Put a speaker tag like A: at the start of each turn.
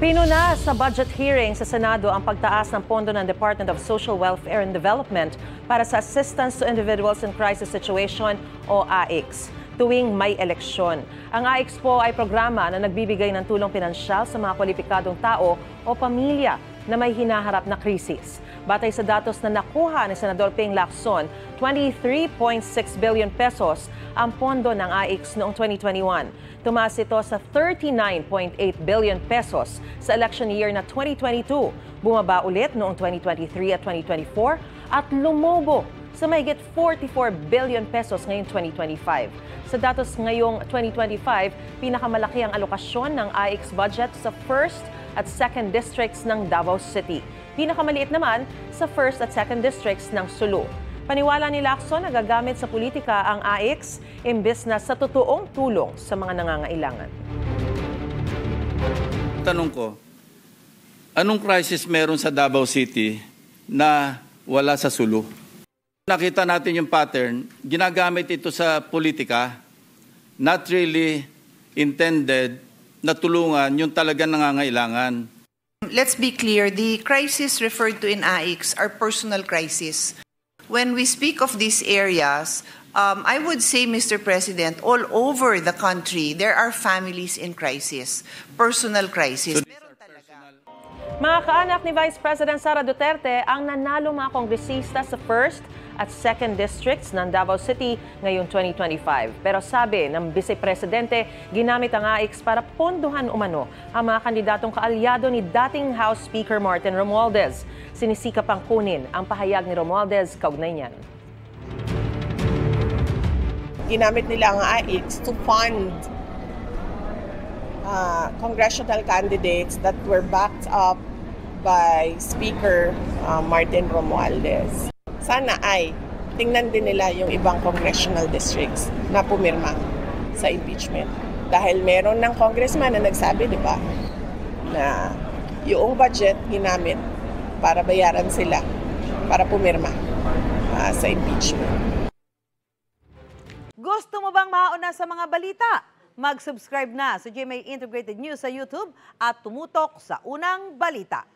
A: Pinuna sa budget hearing sa Senado ang pagtaas ng pondo ng Department of Social Welfare and Development para sa Assistance to Individuals in Crisis Situation o AICS tuwing may eleksyon. Ang AICS po ay programa na nagbibigay ng tulong pinansyal sa mga kwalipikadong tao o pamilya na may hinaharap na krisis. Batay sa datos na nakuha ni Senador Ping Lacson, 23.6 billion pesos ang pondo ng AICS noong 2021. Tumaas ito sa 39.8 billion pesos sa election year na 2022. Bumaba ulit noong 2023 at 2024 at lumobo sa mahigit 44 billion pesos ngayong 2025. Sa datos ngayong 2025, pinakamalaki ang alokasyon ng AICS budget sa 1st at 2nd districts ng Davao City. Pinakamaliit naman sa 1st at 2nd districts ng Sulu. Paniwala ni Lacson na gagamit sa politika ang AICS imbes na sa totoong tulong sa mga nangangailangan.
B: Tanong ko, anong crisis meron sa Davao City na wala sa Sulu? Nakita natin yung pattern, ginagamit ito sa politika, not really intended na tulungan yung talagang nangangailangan.
C: Let's be clear, the crisis referred to in AICS are personal crisis. When we speak of these areas, I would say, Mr. President, all over the country, there are families in crisis, personal crisis.
B: So,
C: meron talaga.
A: Mga kaanak ni Vice President Sara Duterte ang nanalo mga kongresista sa 1st at 2nd districts ng Davao City ngayong 2025. Pero sabi ng Vice Presidente, ginamit ang AICS para ponduhan umano ang mga kandidatong kaalyado ni dating House Speaker Martin Romualdez. Sinisikap ang kunin ang pahayag ni Romualdez kaugnay niyan.
D: Ginamit nila ang AICS to fund congressional candidates that were backed up by Speaker Martin Romualdez. Sana ay tingnan din nila yung ibang congressional districts na pumirma sa impeachment. Dahil meron ng congressman na nagsabi, di ba, na yung budget ginamit para bayaran sila, para pumirma sa impeachment.
E: Gusto mo bang mauna sa mga balita? Mag-subscribe na sa GMA Integrated News sa YouTube at tumutok sa unang balita.